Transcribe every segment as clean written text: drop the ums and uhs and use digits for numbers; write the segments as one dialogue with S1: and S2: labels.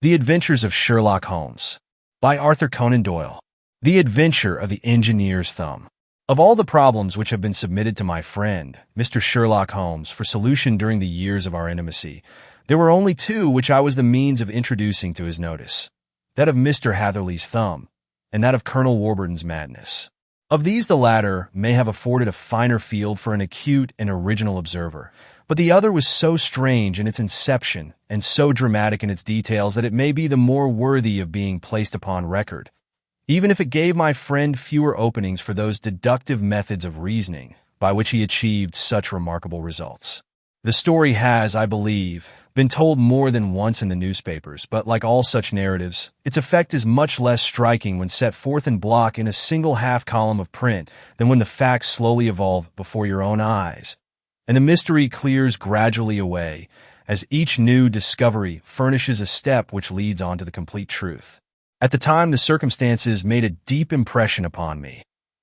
S1: The Adventures of Sherlock Holmes by Arthur Conan Doyle. The Adventure of the Engineer's Thumb. Of all the problems which have been submitted to my friend, Mr. Sherlock Holmes, for solution during the years of our intimacy, there were only two which I was the means of introducing to his notice, that of Mr. Hatherley's thumb, and that of Colonel Warburton's madness. Of these the latter may have afforded a finer field for an acute and original observer, but the other was so strange in its inception and so dramatic in its details that it may be the more worthy of being placed upon record, even if it gave my friend fewer openings for those deductive methods of reasoning by which he achieved such remarkable results. The story has, I believe, been told more than once in the newspapers, but like all such narratives, its effect is much less striking when set forth in block in a single half-column of print than when the facts slowly evolve before your own eyes, and the mystery clears gradually away as each new discovery furnishes a step which leads on to the complete truth. At the time, the circumstances made a deep impression upon me,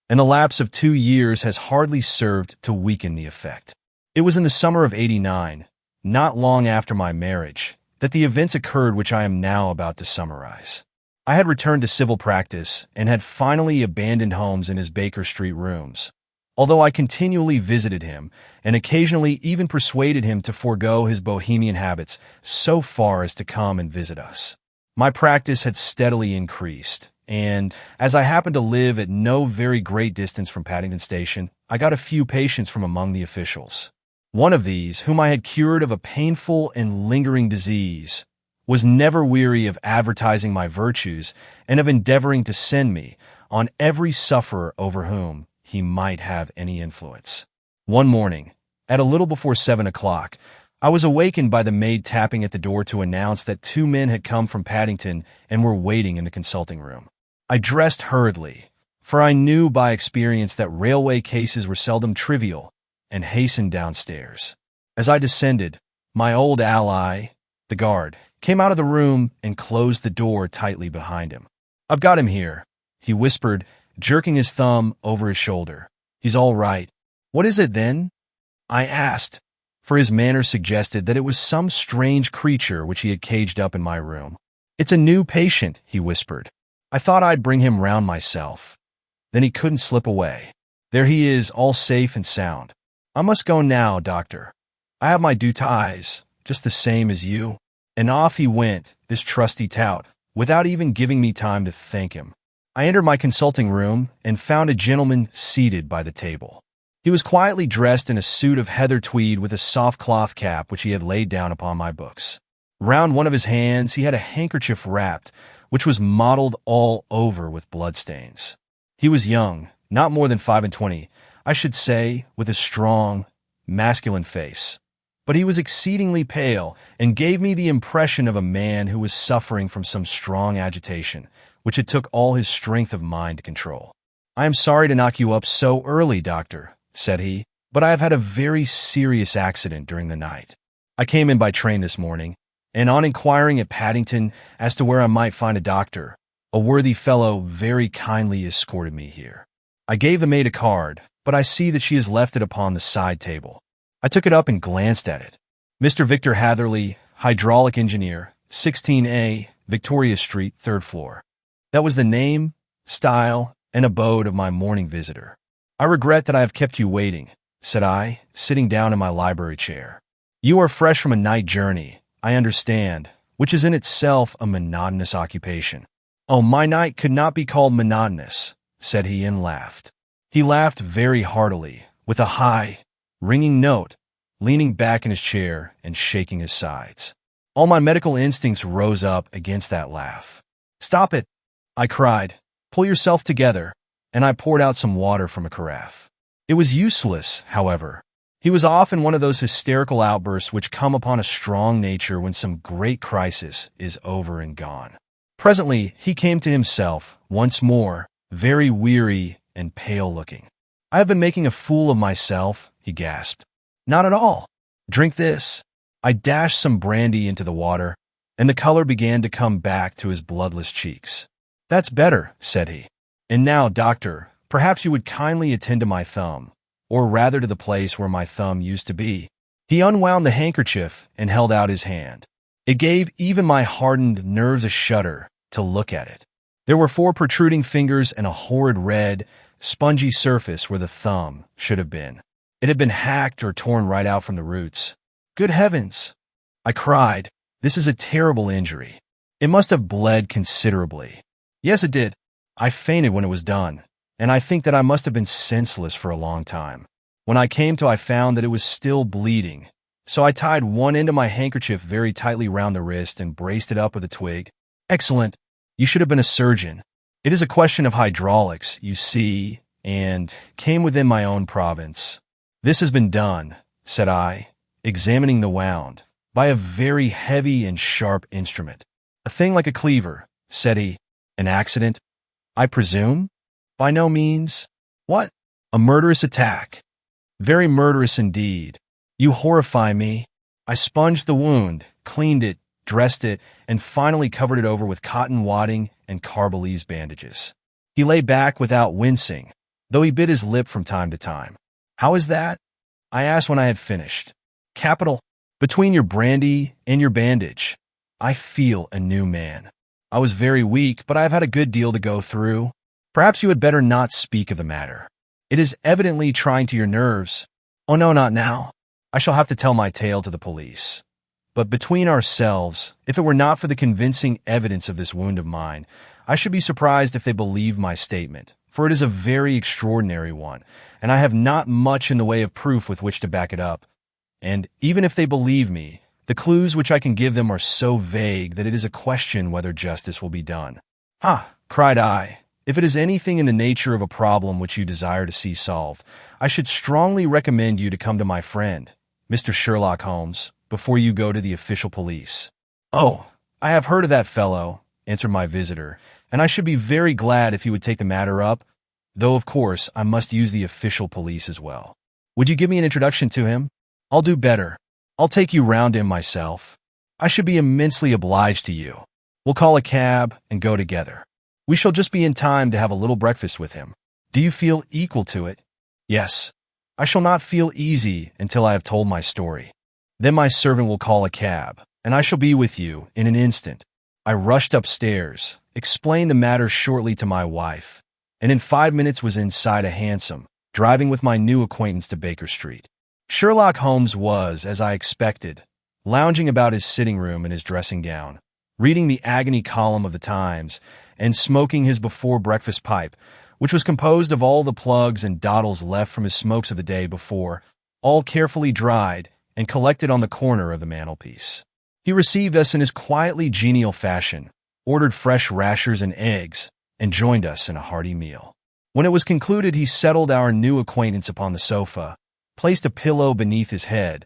S1: and the lapse of 2 years has hardly served to weaken the effect. It was in the summer of '89, not long after my marriage, that the events occurred which I am now about to summarize. I had returned to civil practice and had finally abandoned Holmes in his Baker Street rooms, although I continually visited him and occasionally even persuaded him to forego his bohemian habits so far as to come and visit us. My practice had steadily increased, and as I happened to live at no very great distance from Paddington Station, I got a few patients from among the officials. One of these, whom I had cured of a painful and lingering disease, was never weary of advertising my virtues and of endeavoring to send me on every sufferer over whom he might have any influence. One morning, at a little before 7 o'clock, I was awakened by the maid tapping at the door to announce that 2 men had come from Paddington and were waiting in the consulting room. I dressed hurriedly, for I knew by experience that railway cases were seldom trivial, and hastened downstairs. As I descended, my old ally, the guard, came out of the room and closed the door tightly behind him. "I've got him here," he whispered, jerking his thumb over his shoulder. "He's all right." "What is it, then?" I asked, for his manner suggested that it was some strange creature which he had caged up in my room. "It's a new patient," he whispered. "I thought I'd bring him round myself." Then he couldn't slip away. "There he is, all safe and sound. I must go now, doctor. I have my duties, just the same as you." And off he went, this trusty tout, without even giving me time to thank him. I entered my consulting room and found a gentleman seated by the table. He was quietly dressed in a suit of heather tweed with a soft cloth cap which he had laid down upon my books. Round one of his hands he had a handkerchief wrapped, which was mottled all over with bloodstains. He was young, not more than 25, I should say, with a strong, masculine face. But he was exceedingly pale and gave me the impression of a man who was suffering from some strong agitation, which it took all his strength of mind to control. "I am sorry to knock you up so early, doctor," said he, "but I have had a very serious accident during the night. I came in by train this morning, and on inquiring at Paddington as to where I might find a doctor, a worthy fellow very kindly escorted me here. I gave the maid a card, but I see that she has left it upon the side table." I took it up and glanced at it. "Mr. Victor Hatherley, hydraulic engineer, 16A, Victoria Street, 3rd floor." That was the name, style, and abode of my morning visitor. "I regret that I have kept you waiting," said I, sitting down in my library chair. "You are fresh from a night journey, I understand, which is in itself a monotonous occupation." "Oh, my night could not be called monotonous," said he, and laughed. He laughed very heartily, with a high, ringing note, leaning back in his chair and shaking his sides. All my medical instincts rose up against that laugh. "Stop it," I cried. "Pull yourself together," and I poured out some water from a carafe. It was useless, however. He was often one of those hysterical outbursts which come upon a strong nature when some great crisis is over and gone. Presently he came to himself, once more, very weary and pale-looking. "I have been making a fool of myself," he gasped. "Not at all. Drink this." I dashed some brandy into the water, and the color began to come back to his bloodless cheeks. "That's better," said he. "And now, doctor, perhaps you would kindly attend to my thumb, or rather to the place where my thumb used to be." He unwound the handkerchief and held out his hand. It gave even my hardened nerves a shudder to look at it. There were 4 protruding fingers and a horrid red, spongy surface where the thumb should have been. It had been hacked or torn right out from the roots. Good heavens! I cried. This is a terrible injury. It must have bled considerably. Yes, it did. I fainted when it was done, and I think that I must have been senseless for a long time. When I came to, I found that it was still bleeding, so I tied one end of my handkerchief very tightly round the wrist and braced it up with a twig. Excellent. You should have been a surgeon. It is a question of hydraulics, you see, and came within my own province. This has been done, said I, examining the wound, by a very heavy and sharp instrument. A thing like a cleaver, said he. An accident, I presume? By no means. What? A murderous attack. Very murderous indeed. You horrify me. I sponged the wound, cleaned it, dressed it, and finally covered it over with cotton wadding and Carbolese bandages. He lay back without wincing, though he bit his lip from time to time. How is that? I asked when I had finished. Capital. Between your brandy and your bandage, I feel a new man. I was very weak, but I have had a good deal to go through. Perhaps you had better not speak of the matter. It is evidently trying to your nerves. Oh no, not now. I shall have to tell my tale to the police. But between ourselves, if it were not for the convincing evidence of this wound of mine, I should be surprised if they believe my statement, for it is a very extraordinary one, and I have not much in the way of proof with which to back it up. And even if they believe me, the clues which I can give them are so vague that it is a question whether justice will be done. Ah, cried I, if it is anything in the nature of a problem which you desire to see solved, I should strongly recommend you to come to my friend, Mr. Sherlock Holmes, before you go to the official police. Oh, I have heard of that fellow, answered my visitor, and I should be very glad if he would take the matter up, though of course I must use the official police as well. Would you give me an introduction to him? I'll do better. I'll take you round him myself. I should be immensely obliged to you. We'll call a cab and go together. We shall just be in time to have a little breakfast with him. Do you feel equal to it? Yes. I shall not feel easy until I have told my story. Then my servant will call a cab, and I shall be with you in an instant. I rushed upstairs, explained the matter shortly to my wife, and in 5 minutes was inside a hansom, driving with my new acquaintance to Baker Street. Sherlock Holmes was, as I expected, lounging about his sitting room in his dressing gown, reading the agony column of the Times, and smoking his before-breakfast pipe, which was composed of all the plugs and doddles left from his smokes of the day before, all carefully dried and collected on the corner of the mantelpiece. He received us in his quietly genial fashion, ordered fresh rashers and eggs, and joined us in a hearty meal. When it was concluded, he settled our new acquaintance upon the sofa, placed a pillow beneath his head,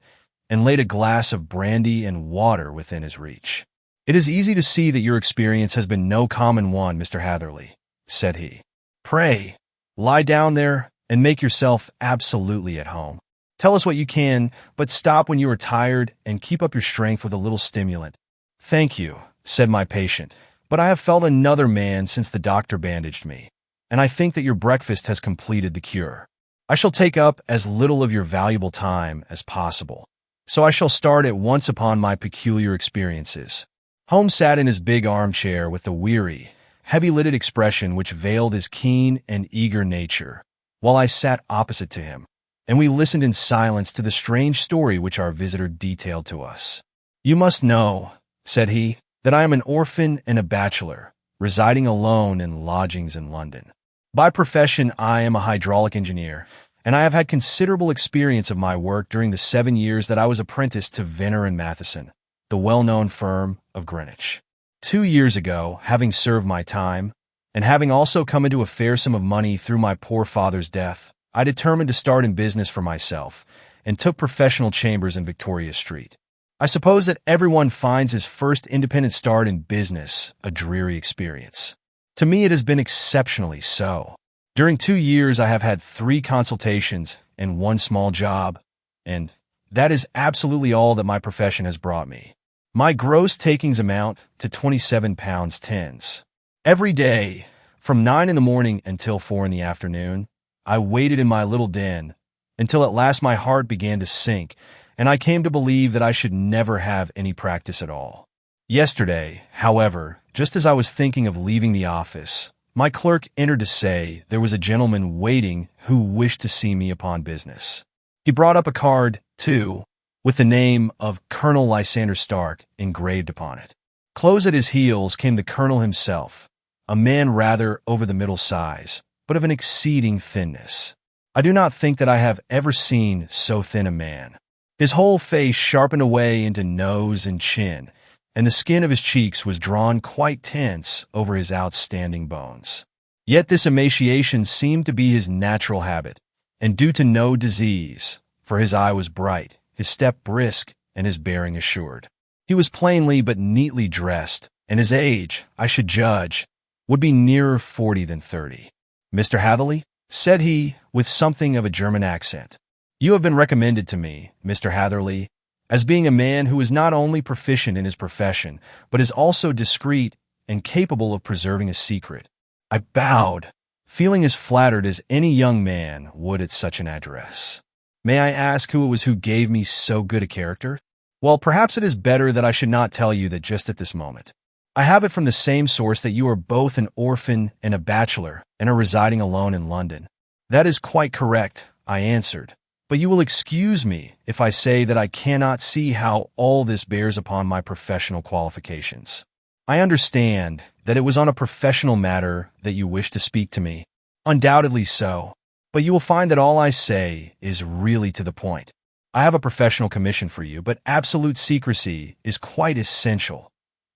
S1: and laid a glass of brandy and water within his reach. It is easy to see that your experience has been no common one, Mr. Hatherley, said he. Pray, lie down there and make yourself absolutely at home. Tell us what you can, but stop when you are tired and keep up your strength with a little stimulant. Thank you, said my patient, but I have felt another man since the doctor bandaged me, and I think that your breakfast has completed the cure. I shall take up as little of your valuable time as possible, so I shall start at once upon my peculiar experiences. Holmes sat in his big armchair with the weary, heavy-lidded expression which veiled his keen and eager nature, while I sat opposite to him, and we listened in silence to the strange story which our visitor detailed to us. You must know, said he, that I am an orphan and a bachelor, residing alone in lodgings in London. By profession, I am a hydraulic engineer, and I have had considerable experience of my work during the 7 years that I was apprenticed to Venner and Matheson, the well-known firm of Greenwich. 2 years ago, having served my time, and having also come into a fair sum of money through my poor father's death, I determined to start in business for myself, and took professional chambers in Victoria Street. I suppose that everyone finds his first independent start in business a dreary experience. To me, it has been exceptionally so. During 2 years, I have had 3 consultations and 1 small job, and that is absolutely all that my profession has brought me. My gross takings amount to £27.10. Every day, from 9 in the morning until 4 in the afternoon, I waited in my little den until at last my heart began to sink, and I came to believe that I should never have any practice at all. Yesterday, however, just as I was thinking of leaving the office, my clerk entered to say there was a gentleman waiting who wished to see me upon business. He brought up a card, too, with the name of Colonel Lysander Stark engraved upon it. Close at his heels came the colonel himself, a man rather over the middle size, but of an exceeding thinness. I do not think that I have ever seen so thin a man. His whole face sharpened away into nose and chin, and the skin of his cheeks was drawn quite tense over his outstanding bones. Yet this emaciation seemed to be his natural habit, and due to no disease, for his eye was bright, his step brisk, and his bearing assured. He was plainly but neatly dressed, and his age, I should judge, would be nearer 40 than 30. "Mr. Hatherley," said he, with something of a German accent, "you have been recommended to me, Mr. Hatherley, as being a man who is not only proficient in his profession, but is also discreet and capable of preserving a secret." I bowed, feeling as flattered as any young man would at such an address. "May I ask who it was who gave me so good a character?" "Well, perhaps it is better that I should not tell you that just at this moment. I have it from the same source that you are both an orphan and a bachelor, and are residing alone in London." "That is quite correct," I answered. "But you will excuse me if I say that I cannot see how all this bears upon my professional qualifications. I understand that it was on a professional matter that you wished to speak to me. Undoubtedly so. But you will find that all I say is really to the point. I have a professional commission for you, but absolute secrecy is quite essential.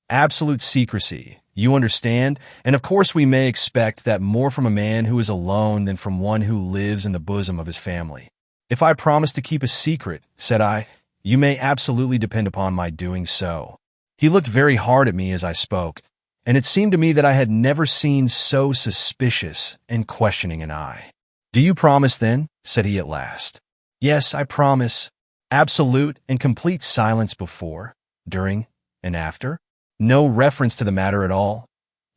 S1: Absolute secrecy, you understand? And of course we may expect that more from a man who is alone than from one who lives in the bosom of his family." "If I promise to keep a secret," said I, "you may absolutely depend upon my doing so." He looked very hard at me as I spoke, and it seemed to me that I had never seen so suspicious and questioning an eye. "Do you promise, then?" said he at last. "Yes, I promise. Absolute and complete silence before, during, and after. No reference to the matter at all,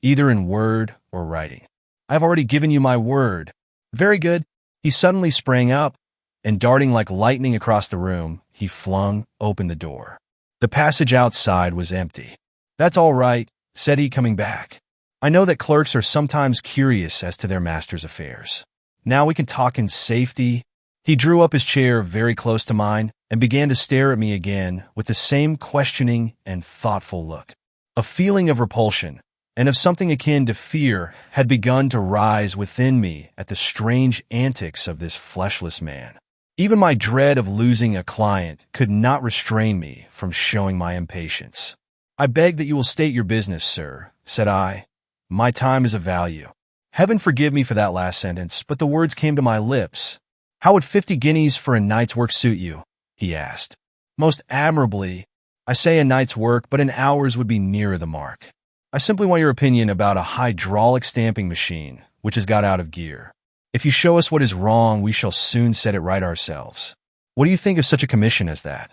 S1: either in word or writing." "I have already given you my word." "Very good." He suddenly sprang up, and darting like lightning across the room, he flung open the door. The passage outside was empty. "That's all right," said he, coming back. "I know that clerks are sometimes curious as to their master's affairs. Now we can talk in safety." He drew up his chair very close to mine and began to stare at me again with the same questioning and thoughtful look. A feeling of repulsion and of something akin to fear had begun to rise within me at the strange antics of this fleshless man. Even my dread of losing a client could not restrain me from showing my impatience. "I beg that you will state your business, sir," said I. "My time is of value." Heaven forgive me for that last sentence, but the words came to my lips. "How would 50 guineas for a night's work suit you?" he asked. "Most admirably. I say a night's work, but an hour's would be nearer the mark. I simply want your opinion about a hydraulic stamping machine, which has got out of gear. If you show us what is wrong, we shall soon set it right ourselves. What do you think of such a commission as that?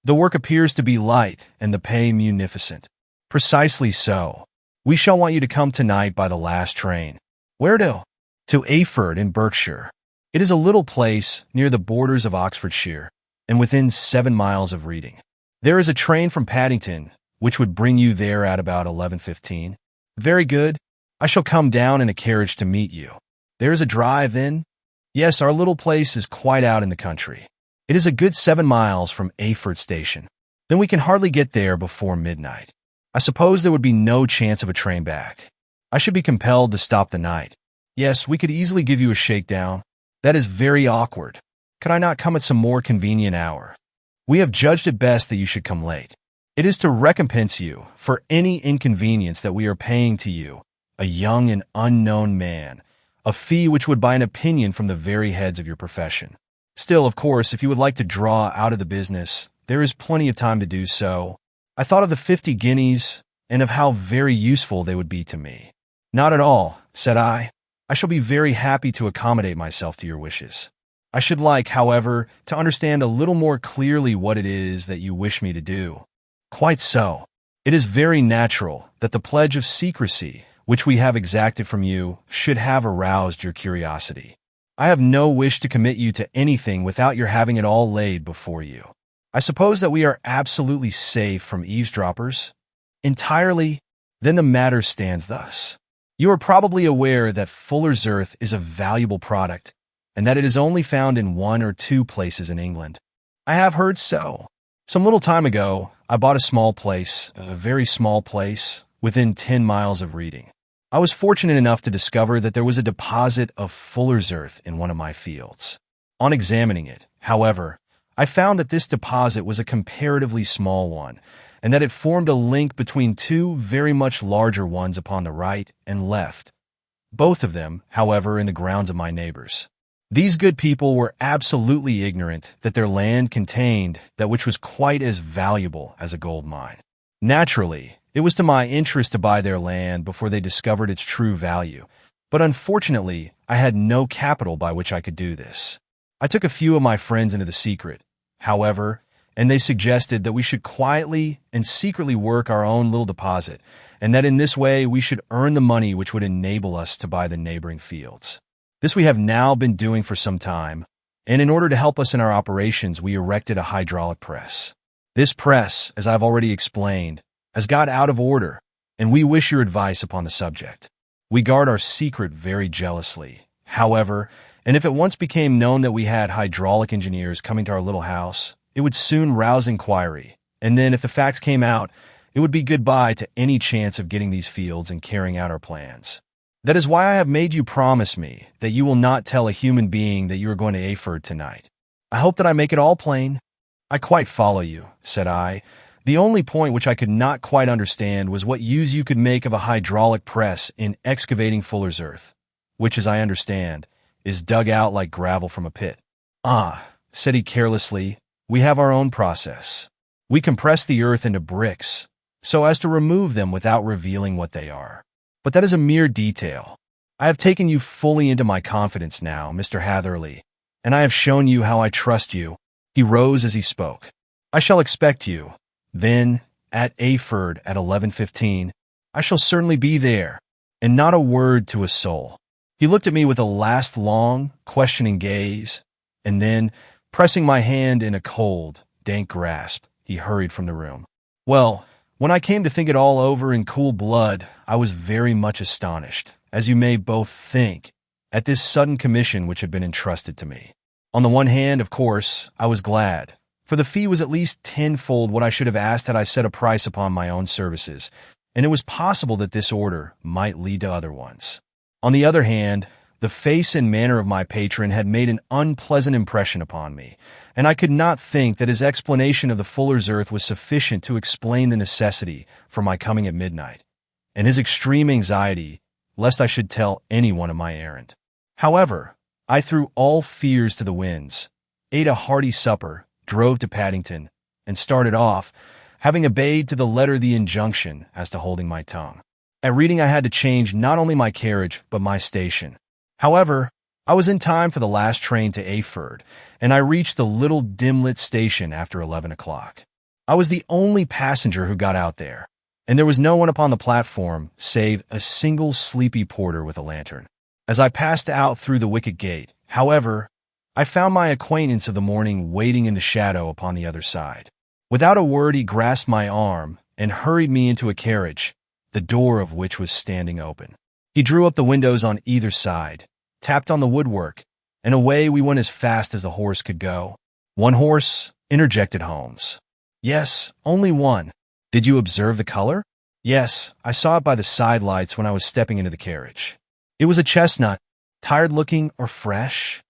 S1: The work appears to be light, and the pay munificent." "Precisely so. We shall want you to come tonight by the last train." "Where to?" "To Ayford in Berkshire. It is a little place near the borders of Oxfordshire, and within 7 miles of Reading. There is a train from Paddington, which would bring you there at about 11:15. "Very good. I shall come down in a carriage to meet you." "There is a drive, then?" "Yes, our little place is quite out in the country. It is a good 7 miles from Ayford station. Then we can hardly get there before midnight. I suppose there would be no chance of a train back. I should be compelled to stop the night." "Yes, we could easily give you a shakedown." "That is very awkward. Could I not come at some more convenient hour?" "We have judged it best that you should come late. It is to recompense you for any inconvenience that we are paying to you, a young and unknown man, a fee which would buy an opinion from the very heads of your profession. Still, of course, if you would like to draw out of the business, there is plenty of time to do so." I thought of the 50 guineas and of how very useful they would be to me. "Not at all," said I. "I shall be very happy to accommodate myself to your wishes. I should like, however, to understand a little more clearly what it is that you wish me to do." "Quite so. It is very natural that the pledge of secrecy, which we have exacted from you, should have aroused your curiosity. I have no wish to commit you to anything without your having it all laid before you. I suppose that we are absolutely safe from eavesdroppers?" Entirely, then the matter stands thus. You are probably aware that Fuller's Earth is a valuable product, and that it is only found in 1 or 2 places in England. I have heard so. Some little time ago, I bought a small place, a very small place, within 10 miles of Reading. I was fortunate enough to discover that there was a deposit of Fuller's Earth in one of my fields. On examining it, however, I found that this deposit was a comparatively small one, and that it formed a link between 2 very much larger ones upon the right and left, both of them, however, in the grounds of my neighbors. These good people were absolutely ignorant that their land contained that which was quite as valuable as a gold mine. Naturally, it was to my interest to buy their land before they discovered its true value, but unfortunately, I had no capital by which I could do this. I took a few of my friends into the secret, however, and they suggested that we should quietly and secretly work our own little deposit, and that in this way we should earn the money which would enable us to buy the neighboring fields. This we have now been doing for some time, and in order to help us in our operations, we erected a hydraulic press. This press, as I've already explained, has got out of order, and we wish your advice upon the subject. We guard our secret very jealously, however, and if it once became known that we had hydraulic engineers coming to our little house, it would soon rouse inquiry, and then if the facts came out, it would be goodbye to any chance of getting these fields and carrying out our plans. That is why I have made you promise me that you will not tell a human being that you are going to Ayford tonight. I hope that I make it all plain. I quite follow you, said I. The only point which I could not quite understand was what use you could make of a hydraulic press in excavating Fuller's Earth, which, as I understand, is dug out like gravel from a pit. Ah, said he carelessly, we have our own process. We compress the earth into bricks, so as to remove them without revealing what they are. But that is a mere detail. I have taken you fully into my confidence now, Mr. Hatherley, and I have shown you how I trust you. He rose as he spoke. I shall expect you. Then, at Ayford at 11:15, I shall certainly be there, and not a word to a soul. He looked at me with a last long, questioning gaze, and then, pressing my hand in a cold, dank grasp, he hurried from the room. Well, when I came to think it all over in cool blood, I was very much astonished, as you may both think, at this sudden commission which had been entrusted to me. On the one hand, of course, I was glad, for the fee was at least tenfold what I should have asked had I set a price upon my own services, and it was possible that this order might lead to other ones. On the other hand, the face and manner of my patron had made an unpleasant impression upon me, and I could not think that his explanation of the Fuller's Earth was sufficient to explain the necessity for my coming at midnight, and his extreme anxiety lest I should tell anyone of my errand. However, I threw all fears to the winds, ate a hearty supper, drove to Paddington, and started off, having obeyed to the letter the injunction as to holding my tongue. At Reading I had to change not only my carriage, but my station. However, I was in time for the last train to Ayford, and I reached the little dim-lit station after 11 o'clock. I was the only passenger who got out there, and there was no one upon the platform save a single sleepy porter with a lantern. As I passed out through the wicket gate, however, I found my acquaintance of the morning waiting in the shadow upon the other side. Without a word, he grasped my arm and hurried me into a carriage, the door of which was standing open. He drew up the windows on either side, tapped on the woodwork, and away we went as fast as the horse could go. One horse, interjected Holmes. Yes, only one. Did you observe the color? Yes, I saw it by the side lights when I was stepping into the carriage. It was a chestnut, tired-looking or fresh?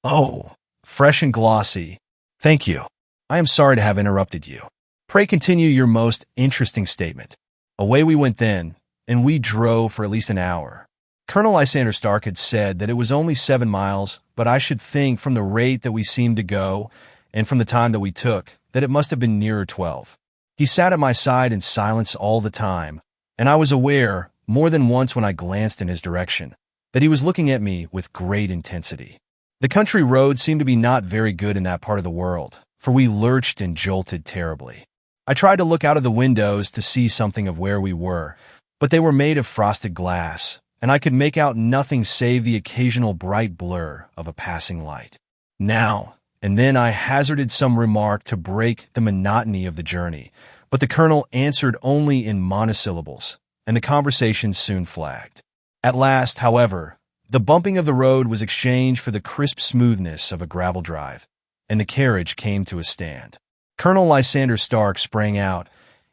S1: Oh, fresh and glossy. Thank you. I am sorry to have interrupted you. Pray continue your most interesting statement. Away we went then, and we drove for at least an hour. Colonel Lysander Stark had said that it was only 7 miles, but I should think from the rate that we seemed to go, and from the time that we took, that it must have been nearer 12. He sat at my side in silence all the time, and I was aware, more than once when I glanced in his direction, that he was looking at me with great intensity. The country roads seemed to be not very good in that part of the world, for we lurched and jolted terribly. I tried to look out of the windows to see something of where we were, but they were made of frosted glass, and I could make out nothing save the occasional bright blur of a passing light. Now and then I hazarded some remark to break the monotony of the journey, but But the colonel answered only in monosyllables, and the conversation soon flagged. At last, however, the bumping of the road was exchanged for the crisp smoothness of a gravel drive, and the carriage came to a stand. Colonel Lysander Stark sprang out,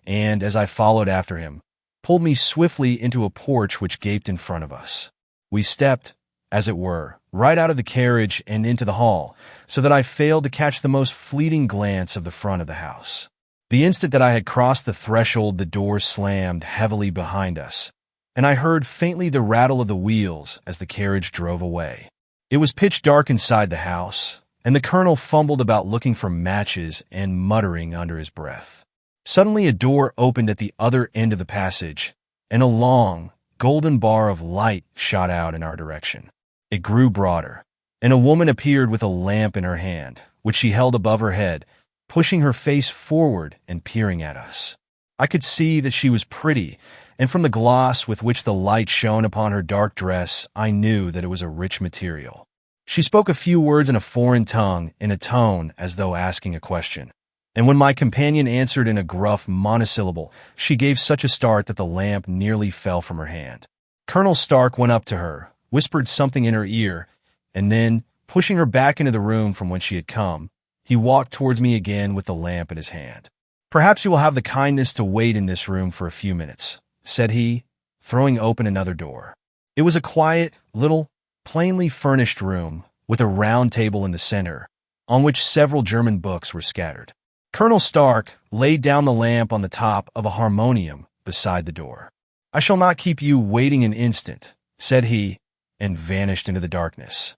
S1: and, as I followed after him, pulled me swiftly into a porch which gaped in front of us. We stepped, as it were, right out of the carriage and into the hall, so that I failed to catch the most fleeting glance of the front of the house. The instant that I had crossed the threshold, the door slammed heavily behind us, and I heard faintly the rattle of the wheels as the carriage drove away. It was pitch dark inside the house, and the colonel fumbled about looking for matches and muttering under his breath. Suddenly a door opened at the other end of the passage, and a long, golden bar of light shot out in our direction. It grew broader, and a woman appeared with a lamp in her hand, which she held above her head, pushing her face forward and peering at us. I could see that she was pretty, and from the gloss with which the light shone upon her dark dress, I knew that it was a rich material. She spoke a few words in a foreign tongue in a tone as though asking a question, and when my companion answered in a gruff monosyllable, she gave such a start that the lamp nearly fell from her hand. Colonel Stark went up to her, whispered something in her ear, and then, pushing her back into the room from whence she had come, he walked towards me again with the lamp in his hand. "Perhaps you will have the kindness to wait in this room for a few minutes," said he, throwing open another door. It was a quiet, little, plainly furnished room, with a round table in the center, on which several German books were scattered. Colonel Stark laid down the lamp on the top of a harmonium beside the door. "I shall not keep you waiting an instant," said he, and vanished into the darkness.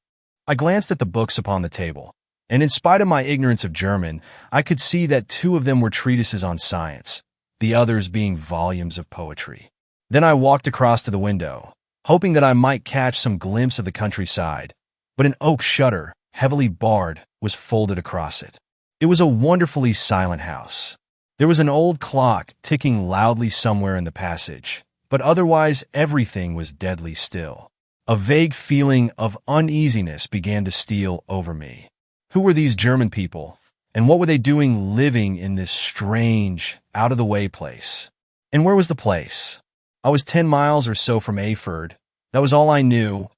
S1: I glanced at the books upon the table, and in spite of my ignorance of German, I could see that 2 of them were treatises on science, the others being volumes of poetry. Then I walked across to the window, hoping that I might catch some glimpse of the countryside, but an oak shutter, heavily barred, was folded across it. It was a wonderfully silent house. There was an old clock ticking loudly somewhere in the passage, but otherwise everything was deadly still. A vague feeling of uneasiness began to steal over me. Who were these German people, and what were they doing living in this strange, out-of-the-way place? And where was the place? I was 10 miles or so from Ayford. That was all I knew,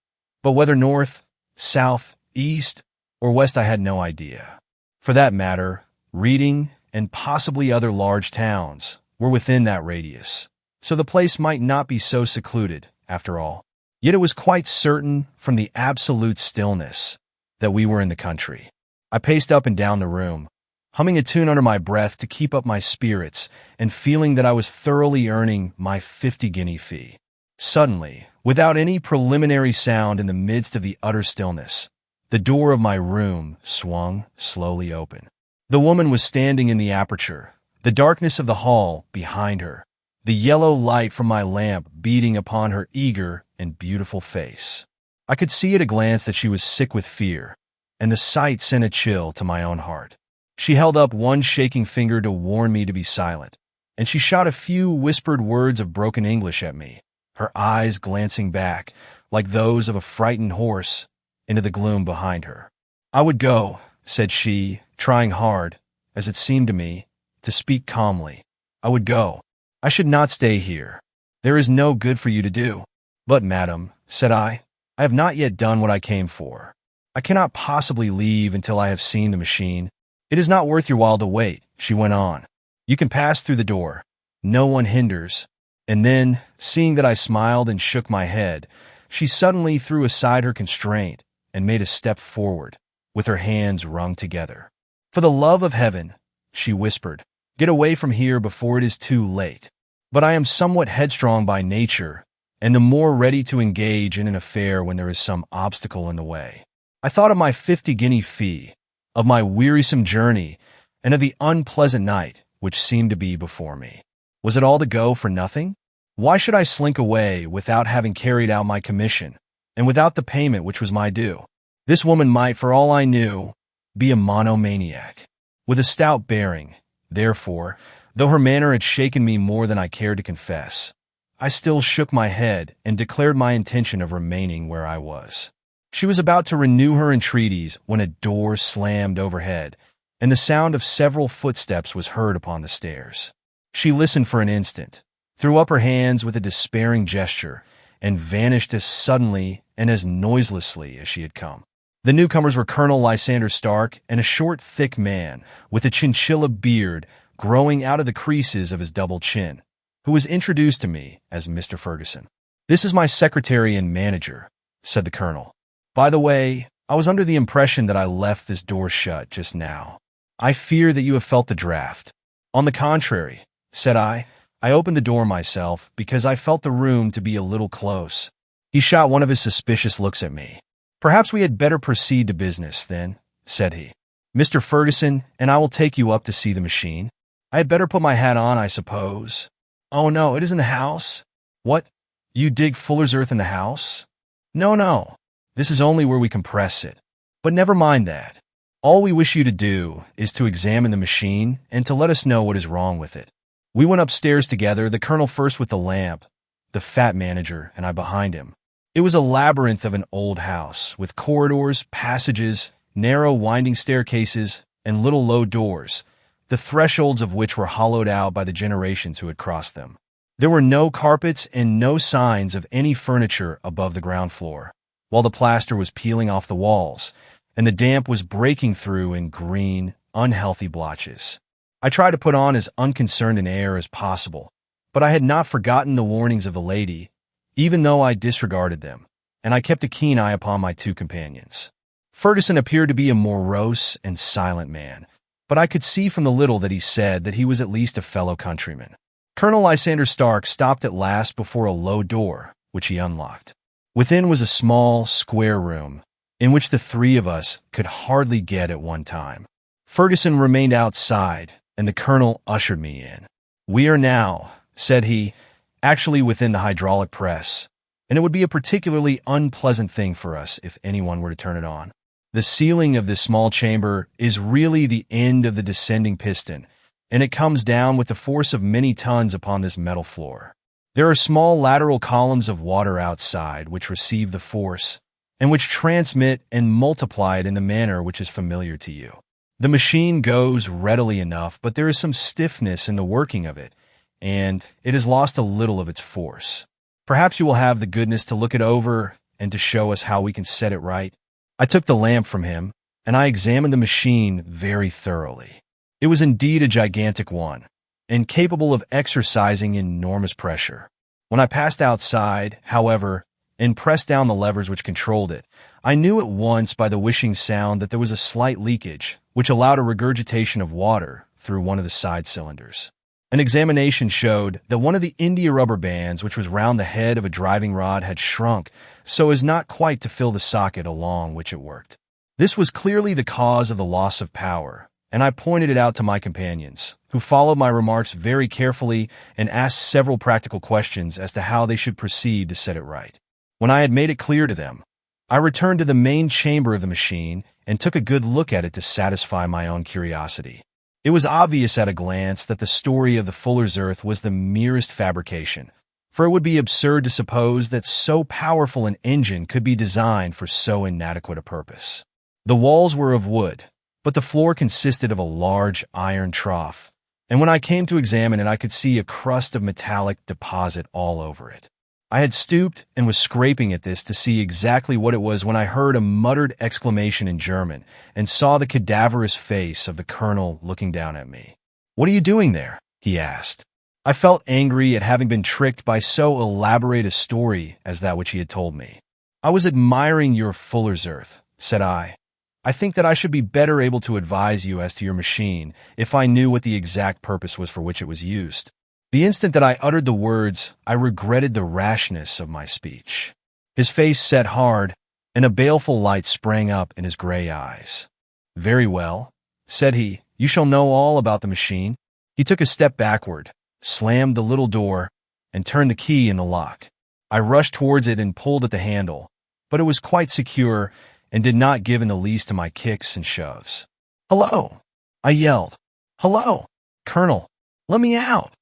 S1: but whether north, south, east, or west I had no idea. For that matter, Reading, and possibly other large towns, were within that radius, so the place might not be so secluded, after all. Yet it was quite certain, from the absolute stillness, that we were in the country. I paced up and down the room, humming a tune under my breath to keep up my spirits, and feeling that I was thoroughly earning my 50-guinea fee. Suddenly, without any preliminary sound in the midst of the utter stillness, the door of my room swung slowly open. The woman was standing in the aperture, the darkness of the hall behind her, the yellow light from my lamp beating upon her eager and beautiful face. I could see at a glance that she was sick with fear, and the sight sent a chill to my own heart. She held up one shaking finger to warn me to be silent, and she shot a few whispered words of broken English at me, her eyes glancing back, like those of a frightened horse, into the gloom behind her. "I would go," said she, trying hard, as it seemed to me, to speak calmly. "I would go. I should not stay here. There is no good for you to do." "But, madam," said I have not yet done what I came for. I cannot possibly leave until I have seen the machine." "It is not worth your while to wait," she went on. "You can pass through the door. No one hinders." And then, seeing that I smiled and shook my head, she suddenly threw aside her constraint and made a step forward, with her hands wrung together. "For the love of heaven," she whispered, "get away from here before it is too late." But I am somewhat headstrong by nature, and the more ready to engage in an affair when there is some obstacle in the way. I thought of my 50-guinea fee, of my wearisome journey, and of the unpleasant night which seemed to be before me. Was it all to go for nothing? Why should I slink away without having carried out my commission, and without the payment which was my due? This woman might, for all I knew, be a monomaniac, with a stout bearing. Therefore, though her manner had shaken me more than I cared to confess, I still shook my head and declared my intention of remaining where I was. She was about to renew her entreaties when a door slammed overhead, and the sound of several footsteps was heard upon the stairs. She listened for an instant, threw up her hands with a despairing gesture, and vanished as suddenly and as noiselessly as she had come. The newcomers were Colonel Lysander Stark and a short, thick man with a chinchilla beard growing out of the creases of his double chin, who was introduced to me as Mr. Ferguson. "This is my secretary and manager," said the colonel. "By the way, I was under the impression that I left this door shut just now. I fear that you have felt the draft." "On the contrary," said I opened the door myself because I felt the room to be a little close. He shot one of his suspicious looks at me. "Perhaps we had better proceed to business, then," said he. "Mr. Ferguson and I will take you up to see the machine. I had better put my hat on, I suppose." "Oh, no, it is in the house." "What? You dig fuller's earth in the house?" No. This is only where we compress it. But never mind that. All we wish you to do is to examine the machine and to let us know what is wrong with it." We went upstairs together, the colonel first with the lamp, the fat manager and I behind him. It was a labyrinth of an old house, with corridors, passages, narrow winding staircases, and little low doors, the thresholds of which were hollowed out by the generations who had crossed them. There were no carpets and no signs of any furniture above the ground floor, while the plaster was peeling off the walls, and the damp was breaking through in green, unhealthy blotches. I tried to put on as unconcerned an air as possible, but I had not forgotten the warnings of the lady, even though I disregarded them, and I kept a keen eye upon my two companions. Ferguson appeared to be a morose and silent man, but I could see from the little that he said that he was at least a fellow countryman. Colonel Lysander Stark stopped at last before a low door, which he unlocked. Within was a small, square room, in which the three of us could hardly get at one time. Ferguson remained outside, and the colonel ushered me in. "We are now," said he, "actually within the hydraulic press, and it would be a particularly unpleasant thing for us if anyone were to turn it on. The ceiling of this small chamber is really the end of the descending piston, and it comes down with the force of many tons upon this metal floor. There are small lateral columns of water outside which receive the force, and which transmit and multiply it in the manner which is familiar to you. The machine goes readily enough, but there is some stiffness in the working of it, and it has lost a little of its force. Perhaps you will have the goodness to look it over and to show us how we can set it right." I took the lamp from him, and I examined the machine very thoroughly. It was indeed a gigantic one, and capable of exercising enormous pressure. When I passed outside, however, and pressed down the levers which controlled it, I knew at once by the whishing sound that there was a slight leakage, which allowed a regurgitation of water through one of the side cylinders. An examination showed that one of the India rubber bands which was round the head of a driving rod had shrunk so as not quite to fill the socket along which it worked. This was clearly the cause of the loss of power, and I pointed it out to my companions, who followed my remarks very carefully and asked several practical questions as to how they should proceed to set it right. When I had made it clear to them, I returned to the main chamber of the machine and took a good look at it to satisfy my own curiosity. It was obvious at a glance that the story of the fuller's earth was the merest fabrication, for it would be absurd to suppose that so powerful an engine could be designed for so inadequate a purpose. The walls were of wood, but the floor consisted of a large iron trough, and when I came to examine it, I could see a crust of metallic deposit all over it. I had stooped and was scraping at this to see exactly what it was when I heard a muttered exclamation in German and saw the cadaverous face of the colonel looking down at me. "What are you doing there?" he asked. I felt angry at having been tricked by so elaborate a story as that which he had told me. "I was admiring your fuller's earth," said I. "I think that I should be better able to advise you as to your machine if I knew what the exact purpose was for which it was used." The instant that I uttered the words, I regretted the rashness of my speech. His face set hard, and a baleful light sprang up in his gray eyes. "Very well," said he, "you shall know all about the machine." He took a step backward, slammed the little door, and turned the key in the lock. I rushed towards it and pulled at the handle, but it was quite secure and did not give in the least to my kicks and shoves. "Hello!" I yelled. "Hello! Colonel, let me out!"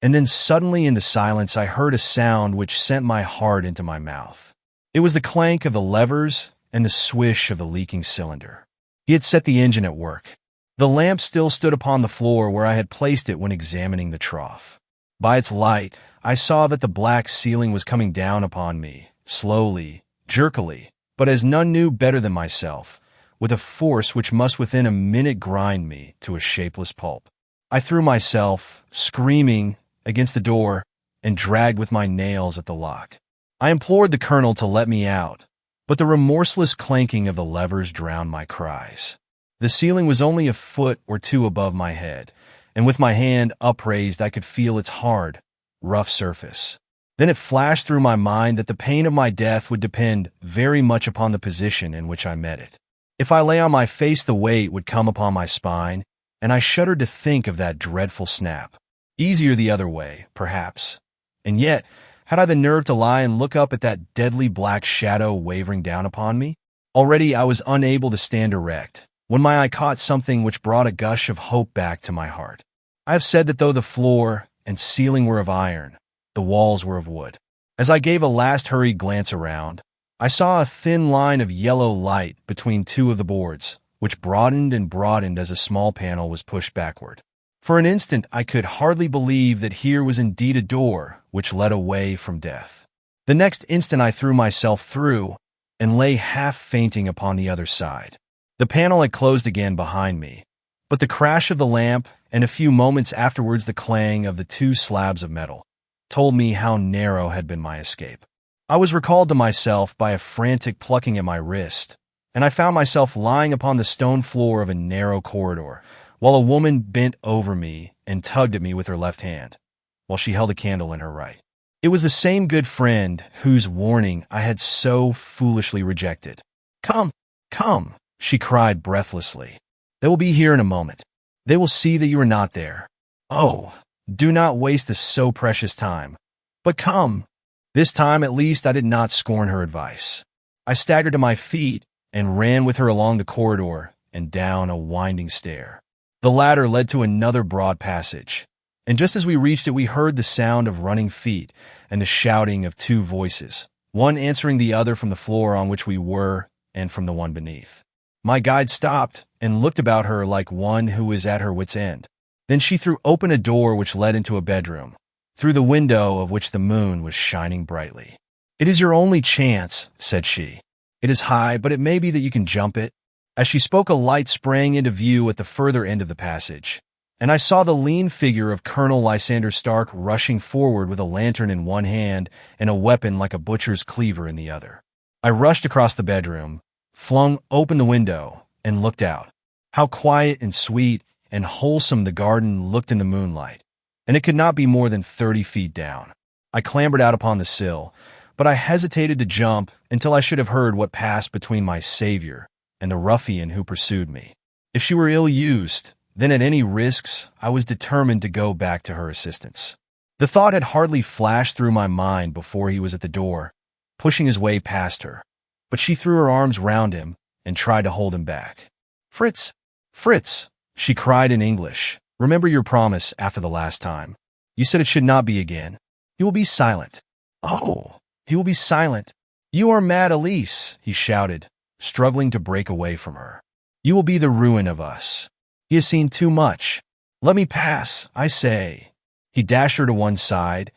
S1: And then suddenly in the silence I heard a sound which sent my heart into my mouth. It was the clank of the levers and the swish of the leaking cylinder. He had set the engine at work. The The lamp still stood upon the floor where I had placed it when examining the trough. By its light, I saw that the black ceiling was coming down upon me, slowly, jerkily, but as none knew better than myself, with a force which must within a minute grind me to a shapeless pulp. I threw myself, screaming, against the door, and dragged with my nails at the lock. I implored the colonel to let me out, but the remorseless clanking of the levers drowned my cries. The ceiling was only a foot or two above my head, and with my hand upraised I could feel its hard, rough surface. Then it flashed through my mind that the pain of my death would depend very much upon the position in which I met it. If I lay on my face, the weight would come upon my spine, and I shuddered to think of that dreadful snap. Easier the other way, perhaps. And yet, had I the nerve to lie and look up at that deadly black shadow wavering down upon me? Already I was unable to stand erect, when my eye caught something which brought a gush of hope back to my heart. I have said that though the floor and ceiling were of iron, the walls were of wood. As I gave a last hurried glance around, I saw a thin line of yellow light between two of the boards, which broadened and broadened as a small panel was pushed backward. For an instant I could hardly believe that here was indeed a door which led away from death. The next instant I threw myself through, and lay half fainting upon the other side. The panel had closed again behind me, but the crash of the lamp, and a few moments afterwards the clang of the two slabs of metal, told me how narrow had been my escape. I was recalled to myself by a frantic plucking at my wrist, and I found myself lying upon the stone floor of a narrow corridor, while a woman bent over me and tugged at me with her left hand, while she held a candle in her right. It was the same good friend whose warning I had so foolishly rejected. "Come, come," she cried breathlessly. "They will be here in a moment. They will see that you are not there. Oh, do not waste the so precious time. But come." This time, at least, I did not scorn her advice. I staggered to my feet and ran with her along the corridor and down a winding stair. The ladder led to another broad passage, and just as we reached it, we heard the sound of running feet and the shouting of two voices, one answering the other from the floor on which we were and from the one beneath. My guide stopped and looked about her like one who was at her wit's end. Then she threw open a door which led into a bedroom, through the window of which the moon was shining brightly. "It is your only chance," said she. "It is high, but it may be that you can jump it." As she spoke, a light sprang into view at the further end of the passage, and I saw the lean figure of Colonel Lysander Stark rushing forward with a lantern in one hand and a weapon like a butcher's cleaver in the other. I rushed across the bedroom, flung open the window, and looked out. How quiet and sweet and wholesome the garden looked in the moonlight, and it could not be more than 30 feet down. I clambered out upon the sill, but I hesitated to jump until I should have heard what passed between my savior and the ruffian who pursued me. If she were ill-used, then at any risks, I was determined to go back to her assistance. The thought had hardly flashed through my mind before he was at the door, pushing his way past her, but she threw her arms round him and tried to hold him back. "Fritz, Fritz," she cried in English, "remember your promise after the last time. You said it should not be again. He will be silent." "Oh, he will be silent. You are mad, Elise," he shouted, struggling to break away from her. "You will be the ruin of us. He has seen too much. Let me pass, I say." He dashed her to one side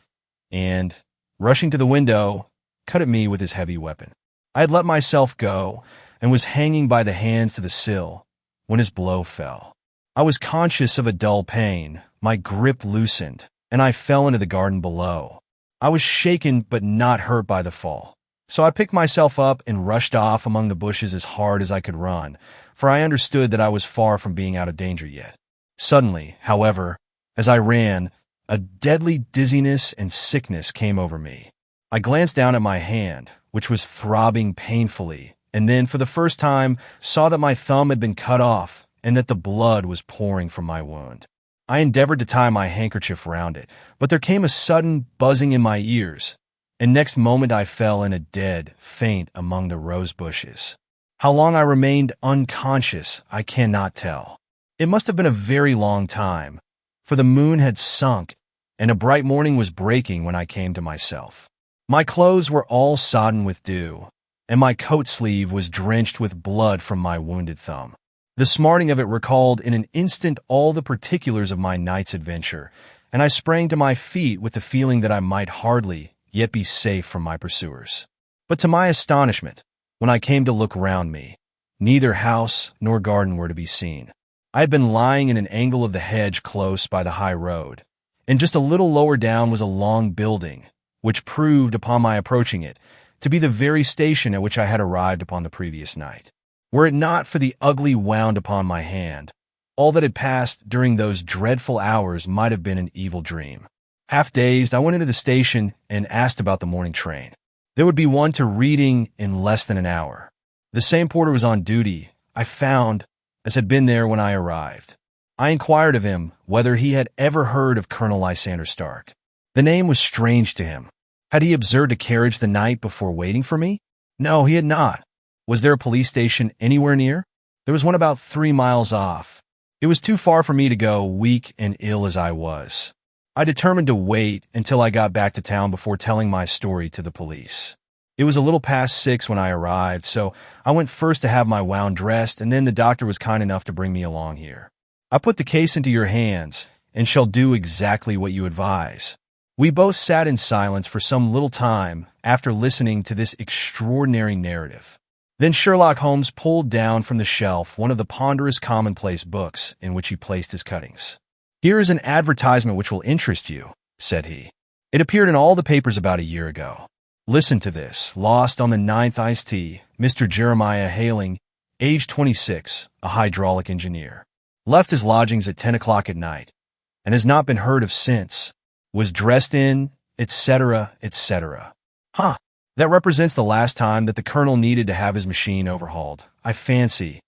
S1: and, rushing to the window, cut at me with his heavy weapon. I had let myself go and was hanging by the hands to the sill when his blow fell. I was conscious of a dull pain, my grip loosened, and I fell into the garden below. I was shaken but not hurt by the fall. So I picked myself up and rushed off among the bushes as hard as I could run, for I understood that I was far from being out of danger yet. Suddenly, however, as I ran, a deadly dizziness and sickness came over me. I glanced down at my hand, which was throbbing painfully, and then, for the first time, saw that my thumb had been cut off and that the blood was pouring from my wound. I endeavored to tie my handkerchief round it, but there came a sudden buzzing in my ears, and next moment I fell in a dead faint among the rose bushes. How long I remained unconscious, I cannot tell. It must have been a very long time, for the moon had sunk, and a bright morning was breaking when I came to myself. My clothes were all sodden with dew, and my coat sleeve was drenched with blood from my wounded thumb. The smarting of it recalled in an instant all the particulars of my night's adventure, and I sprang to my feet with the feeling that I might hardly yet be safe from my pursuers. But to my astonishment, when I came to look round me, neither house nor garden were to be seen. I had been lying in an angle of the hedge close by the high road, and just a little lower down was a long building, which proved, upon my approaching it, to be the very station at which I had arrived upon the previous night. Were it not for the ugly wound upon my hand, all that had passed during those dreadful hours might have been an evil dream. Half dazed, I went into the station and asked about the morning train. There would be one to Reading in less than an hour. The same porter was on duty, I found, as had been there when I arrived. I inquired of him whether he had ever heard of Colonel Lysander Stark. The name was strange to him. Had he observed a carriage the night before waiting for me? No, he had not. Was there a police station anywhere near? There was one about 3 miles off. It was too far for me to go, weak and ill as I was. I determined to wait until I got back to town before telling my story to the police. It was a little past 6 when I arrived, so I went first to have my wound dressed, and then the doctor was kind enough to bring me along here. I put the case into your hands, and shall do exactly what you advise. We both sat in silence for some little time after listening to this extraordinary narrative. Then Sherlock Holmes pulled down from the shelf one of the ponderous commonplace books in which he placed his cuttings. "Here is an advertisement which will interest you," said he. "It appeared in all the papers about a year ago. Listen to this. Lost on the 9th iced tea, Mr. Jeremiah Hailing, age 26, a hydraulic engineer. Left his lodgings at 10 o'clock at night, and has not been heard of since. Was dressed in, etc., etc." Huh. That represents the last time that the colonel needed to have his machine overhauled, I fancy.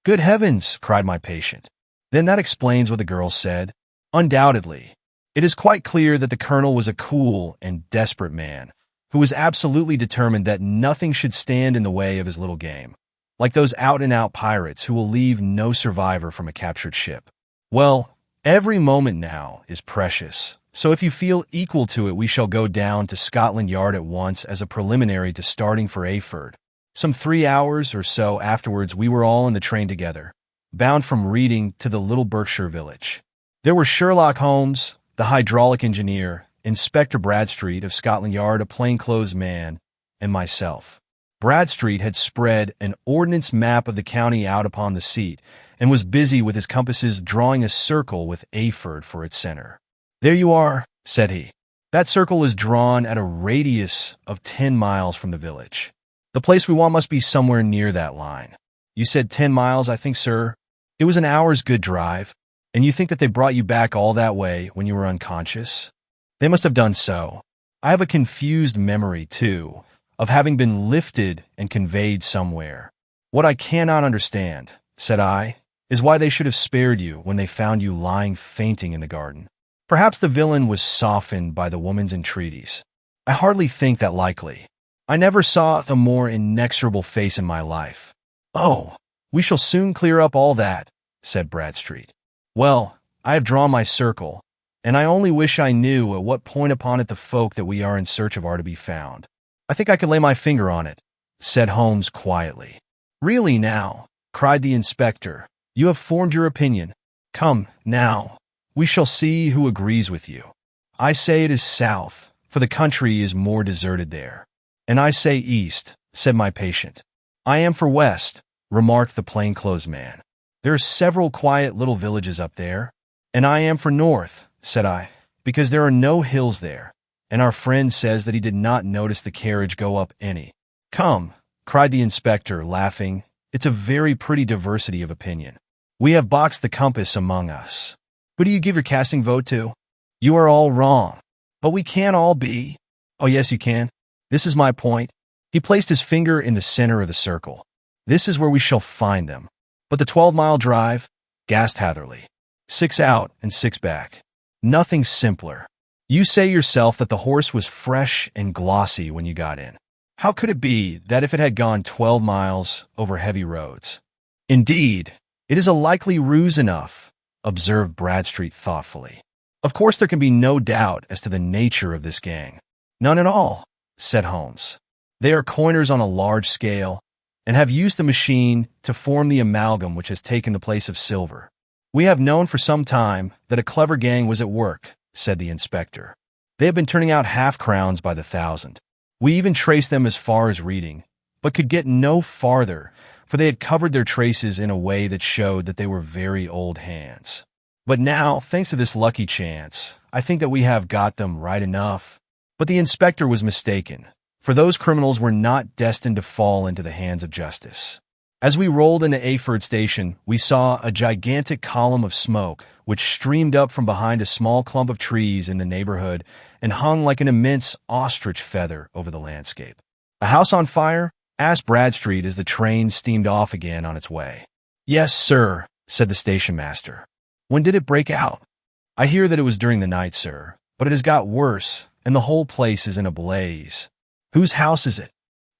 S1: "Good heavens!" cried my patient. "Then that explains what the girl said." "Undoubtedly. It is quite clear that the colonel was a cool and desperate man, who was absolutely determined that nothing should stand in the way of his little game, like those out-and-out pirates who will leave no survivor from a captured ship. Well, every moment now is precious. So if you feel equal to it, we shall go down to Scotland Yard at once as a preliminary to starting for Ayford. Some 3 hours or so afterwards we were all in the train together, bound from Reading to the little Berkshire village. There were Sherlock Holmes, the hydraulic engineer, Inspector Bradstreet of Scotland Yard, a plainclothes man, and myself. Bradstreet had spread an ordnance map of the county out upon the seat, and was busy with his compasses drawing a circle with Ayford for its center. "There you are," said he. "That circle is drawn at a radius of 10 miles from the village. The place we want must be somewhere near that line. You said 10 miles, I think, sir? It was an hour's good drive. And you think that they brought you back all that way when you were unconscious? They must have done so. I have a confused memory, too, of having been lifted and conveyed somewhere. What I cannot understand," said I, "is why they should have spared you when they found you lying fainting in the garden. Perhaps the villain was softened by the woman's entreaties. I hardly think that likely. I never saw a more inexorable face in my life." "Oh, we shall soon clear up all that," said Bradstreet. "Well, I have drawn my circle, and I only wish I knew at what point upon it the folk that we are in search of are to be found." "I think I could lay my finger on it," said Holmes quietly. "Really now," cried the inspector, "you have formed your opinion. Come, now, we shall see who agrees with you. I say it is south, for the country is more deserted there." "And I say east," said my patient. "I am for west," remarked the plainclothes man. "There are several quiet little villages up there." "And I am for north," said I, "because there are no hills there, and our friend says that he did not notice the carriage go up any." "Come," cried the inspector, laughing, "it's a very pretty diversity of opinion. We have boxed the compass among us. Who do you give your casting vote to? You are all wrong. But we can't all be." "Oh, yes, you can. This is my point." He placed his finger in the center of the circle. "This is where we shall find them." "But the 12-mile drive?" gasped Hatherley. 6 out and 6 back. Nothing simpler. You say yourself that the horse was fresh and glossy when you got in. How could it be that if it had gone 12 miles over heavy roads? "Indeed, it is a likely ruse enough," observed Bradstreet thoughtfully. "Of course there can be no doubt as to the nature of this gang." "None at all," said Holmes. "They are coiners on a large scale, and have used the machine to form the amalgam which has taken the place of silver. We have known for some time that a clever gang was at work, said the inspector. They have been turning out half-crowns by the thousand. We even traced them as far as Reading, but could get no farther, for they had covered their traces in a way that showed that they were very old hands. But now, thanks to this lucky chance, I think that we have got them right enough. But the inspector was mistaken, for those criminals were not destined to fall into the hands of justice. As we rolled into Ayford Station, we saw a gigantic column of smoke which streamed up from behind a small clump of trees in the neighborhood and hung like an immense ostrich feather over the landscape. "A house on fire?" asked Bradstreet as the train steamed off again on its way. "Yes, sir," said the station master. "When did it break out?" "I hear that it was during the night, sir, but it has got worse, and the whole place is in a blaze." "Whose house is it?"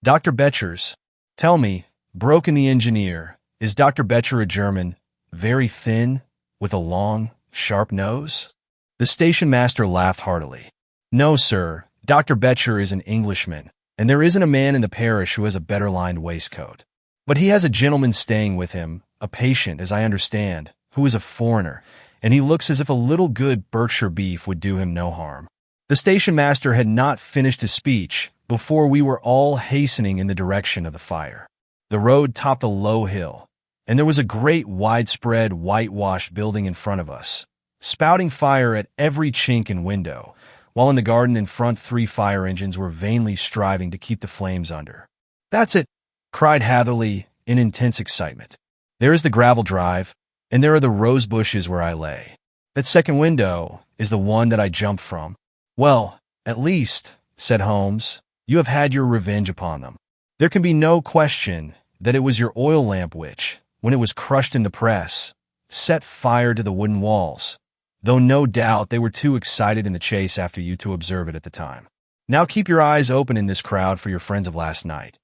S1: "Dr. Betcher's." "Tell me," broke in the engineer, "is Dr. Betcher a German, very thin, with a long, sharp nose?" The station master laughed heartily. "No, sir, Dr. Betcher is an Englishman, and there isn't a man in the parish who has a better lined waistcoat. But he has a gentleman staying with him, a patient, as I understand, who is a foreigner, and he looks as if a little good Berkshire beef would do him no harm." The station master had not finished his speech before we were all hastening in the direction of the fire. The road topped a low hill, and there was a great widespread whitewashed building in front of us, spouting fire at every chink and window, while in the garden in front 3 fire engines were vainly striving to keep the flames under. "That's it!" cried Hatherley in intense excitement. "There is the gravel drive, and there are the rose bushes where I lay. That second window is the one that I jumped from." "Well, at least," said Holmes, "you have had your revenge upon them. There can be no question that it was your oil lamp which, when it was crushed in the press, set fire to the wooden walls, though no doubt they were too excited in the chase after you to observe it at the time. Now keep your eyes open in this crowd for your friends of last night,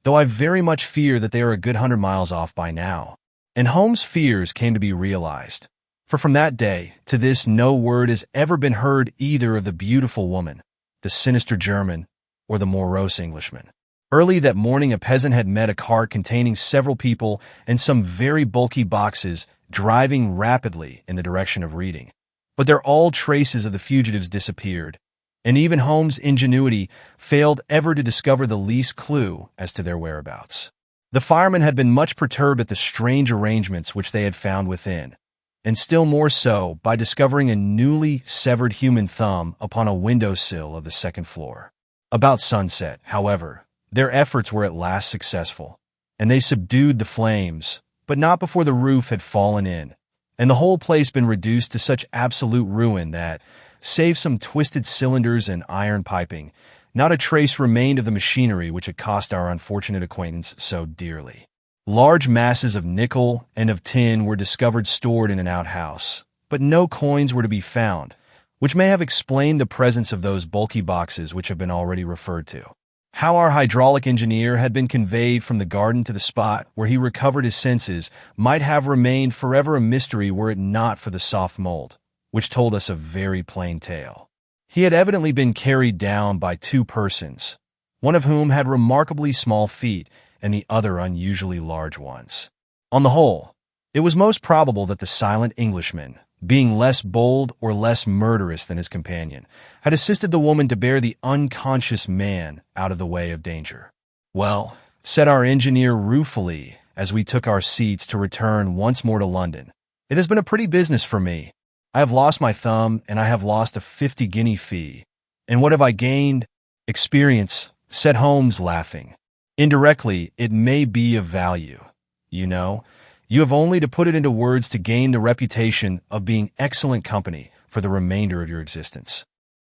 S1: though I very much fear that they are a good 100 miles off by now." And Holmes' fears came to be realized, for from that day to this no word has ever been heard either of the beautiful woman, the sinister German, or the morose Englishman. Early that morning a peasant had met a cart containing several people and some very bulky boxes driving rapidly in the direction of Reading. But there all traces of the fugitives disappeared, and even Holmes' ingenuity failed ever to discover the least clue as to their whereabouts. The firemen had been much perturbed at the strange arrangements which they had found within, and still more so by discovering a newly severed human thumb upon a window-sill of the second floor. About sunset, however, their efforts were at last successful, and they subdued the flames, but not before the roof had fallen in, and the whole place been reduced to such absolute ruin that, save some twisted cylinders and iron piping, not a trace remained of the machinery which had cost our unfortunate acquaintance so dearly. Large masses of nickel and of tin were discovered stored in an outhouse, but no coins were to be found, which may have explained the presence of those bulky boxes which have been already referred to. How our hydraulic engineer had been conveyed from the garden to the spot where he recovered his senses might have remained forever a mystery were it not for the soft mold, which told us a very plain tale. He had evidently been carried down by 2 persons, one of whom had remarkably small feet and the other unusually large ones. On the whole, it was most probable that the silent Englishman, being less bold or less murderous than his companion, had assisted the woman to bear the unconscious man out of the way of danger. "Well," said our engineer ruefully as we took our seats to return once more to London, "it has been a pretty business for me. I have lost my thumb, and I have lost a 50-guinea fee. And what have I gained?" "Experience," said Holmes, laughing. "Indirectly, it may be of value. You know, you have only to put it into words to gain the reputation of being excellent company for the remainder of your existence."